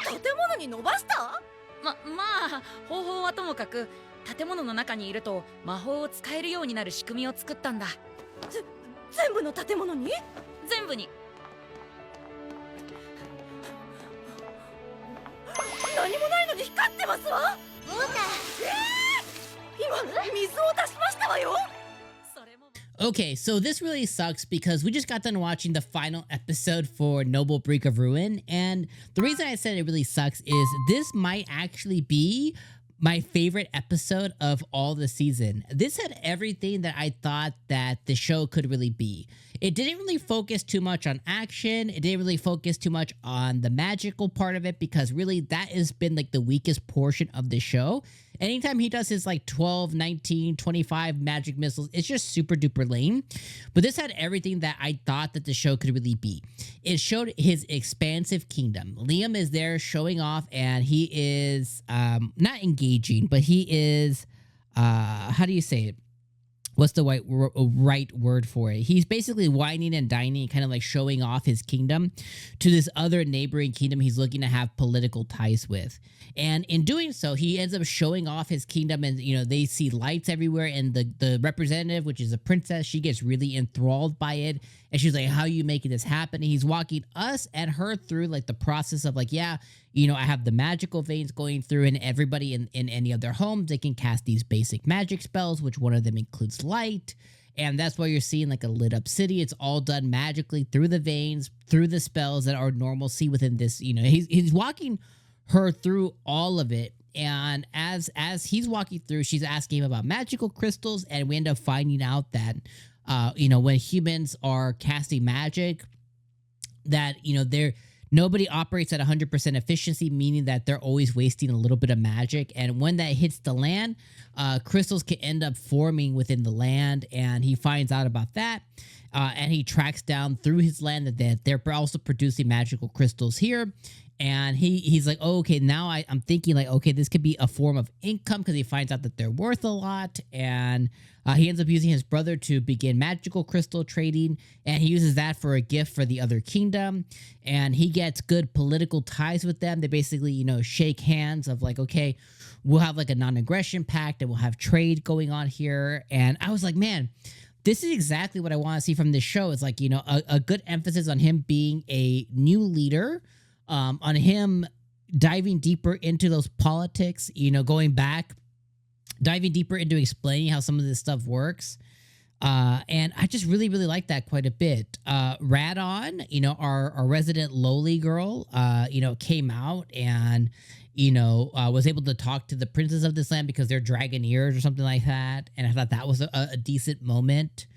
建物に伸ばした？まあ方法はともかく建物の中にいると魔法を使えるようになる仕組みを作ったんだ。全部の建物に？全部に。何もないのに光ってますわ。今水を出しましたわよ。Okay, so this really sucks because we just got done watching the final episode for Noble Brink of Ruin, and the reason I said it really sucks is this might actually be my favorite episode of all the season. This had everything that I thought that the show could really be. It didn't really focus too much on action. It didn't really focus too much on the magical part of it because really that has been like the weakest portion of the show. Anytime he does his like 12, 19, 25 magic missiles, it's just super duper lame. But this had everything that I thought that the show could really be. It showed his expansive kingdom. Liam is there showing off and he is not engaging, but he is, how do you say it? What's the right word for it? He's basically whining and dining, kind of like showing off his kingdom to this other neighboring kingdom he's looking to have political ties with. And in doing so, he ends up showing off his kingdom and, you know, they see lights everywhere. And the representative, which is a princess, she gets really enthralled by it. And she's like, how are you making this happen? And he's walking us and her through like the process of like, yeah, you know, I have the magical veins going through and everybody in any of their homes, they can cast these basic magic spells, which one of them includes light. And that's why you're seeing like a lit up city. It's all done magically through the veins, through the spells that are normalcy within this, you know, he's walking her through all of it. And as he's walking through, she's asking him about magical crystals. And we end up finding out that, you know, when humans are casting magic, that, you know, nobody operates at 100% efficiency, meaning that they're always wasting a little bit of magic. And when that hits the land, crystals can end up forming within the land. And he finds out about that. And he tracks down through his land that they're also producing magical crystals here. And he's like, oh, okay, now I'm thinking like, okay, this could be a form of income because he finds out that they're worth a lot. And he ends up using his brother to begin magical crystal trading. And he uses that for a gift for the other kingdom. And he gets good political ties with them. They basically, you know, shake hands of like, okay, we'll have like a non-aggression pact and we'll have trade going on here. And I was like, man, this is exactly what I want to see from this show. It's like, you know, a good emphasis on him being a new leader, on him diving deeper into those politics, you know, going back, diving deeper into explaining how some of this stuff works. And I just really, really like that quite a bit. Radon, you know, our resident lowly girl, you know, came out and, you know, was able to talk to the princes of this land because they're dragoneers or something like that. And I thought that was a decent moment.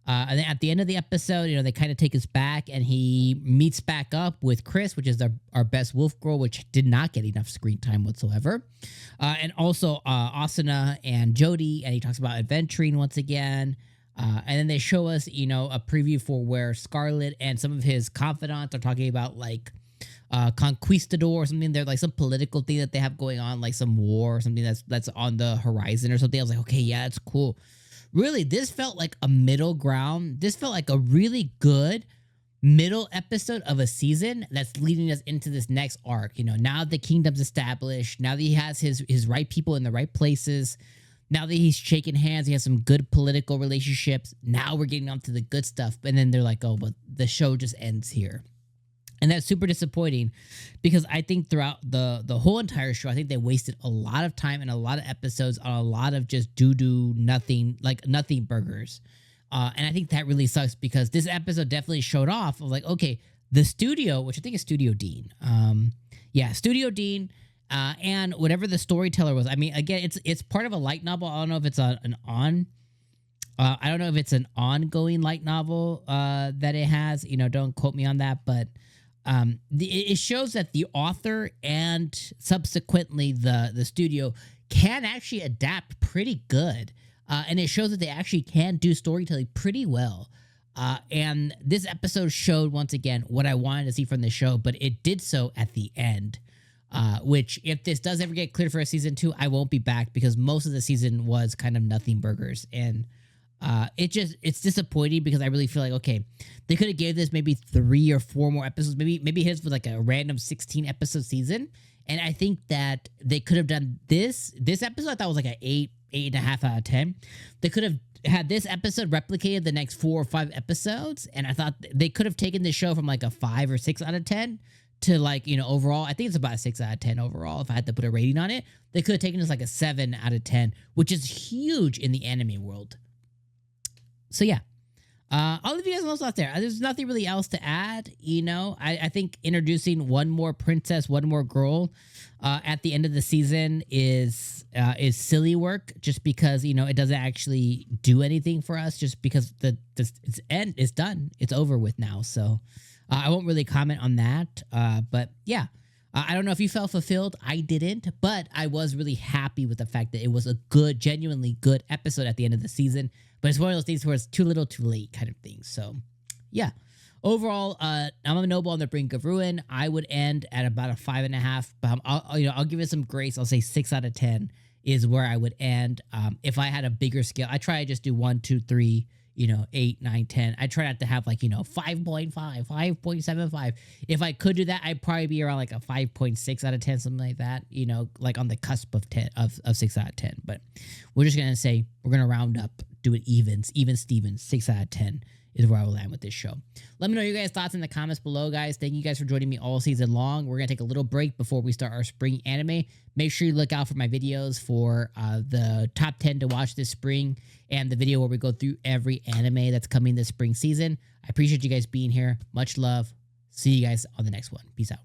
And then at the end of the episode, you know, they kind of take us back and he meets back up with Chris, which is our best wolf girl, which did not get enough screen time whatsoever. And also Asuna and Jody, and he talks about adventuring once again. And then they show us, you know, a preview for where Scarlet and some of his confidants are talking about like conquistador or something. There's like some political thing that they have going on, like some war or something that's on the horizon or something. I was like, okay, yeah, that's cool. Really, this felt like a middle ground. This felt like a really good middle episode of a season that's leading us into this next arc. You know, now the kingdom's established. Now that he has his right people in the right places. Now that he's shaking hands, he has some good political relationships. Now we're getting on to the good stuff. And then they're like, oh, but the show just ends here. And that's super disappointing because I think throughout the whole entire show, I think they wasted a lot of time and a lot of episodes on a lot of just doo-doo, nothing, like nothing burgers. And I think that really sucks because this episode definitely showed off of like, okay, the studio, which I think is Studio Dean. Yeah, Studio Dean. And whatever the storyteller was. I mean, again, it's part of a light novel. I don't know if it's I don't know if it's an ongoing light novel that it has. You know, don't quote me on that, but it shows that the author and subsequently the studio can actually adapt pretty good. And it shows that they actually can do storytelling pretty well. And this episode showed once again what I wanted to see from the show, but it did so at the end. Which if this does ever get cleared for a season 2, I won't be back because most of the season was kind of nothing burgers. And It's disappointing because I really feel like, okay, they could have gave this maybe 3 or 4 more episodes, maybe his was like a random 16 episode season, and I think that they could have done this episode. I thought was like an 8.5 out of 10. They could have had this episode replicated the next 4 or 5 episodes, and I thought they could have taken the show from like a 5 or 6 out of 10 to like, you know, overall, I think it's about a 6 out of 10 overall. If I had to put a rating on it, they could have taken this like a 7 out of 10, which is huge in the anime world. So yeah, I'll leave you guys know out there. There's nothing really else to add. You know, I think introducing one more princess, one more girl, at the end of the season is silly work. Just because, you know, it doesn't actually do anything for us. Just because it's done. It's over with now. So I won't really comment on that. But yeah. I don't know if you felt fulfilled. I didn't, but I was really happy with the fact that it was a good, genuinely good episode at the end of the season. But it's one of those things where it's too little, too late kind of thing. So, yeah. Overall, I'm a Noble on the Brink of Ruin. I would end at about a 5.5, but I'll give it some grace. I'll say 6 out of 10 is where I would end. If I had a bigger scale, I try to just do 1, 2, 3. 8, 9, 10. I try not to have like, 5.5, 5.75. If I could do that, I'd probably be around like a 5.6 out of 10, something like that, like on the cusp of 10 of 6 out of 10. But we're just going to say, we're going to round up, do it even Stevens, 6 out of 10 is where I will land with this show. Let me know your guys' thoughts in the comments below, guys. Thank you guys for joining me all season long. We're going to take a little break before we start our spring anime. Make sure you look out for my videos for the top 10 to watch this spring and the video where we go through every anime that's coming this spring season. I appreciate you guys being here. Much love. See you guys on the next one. Peace out.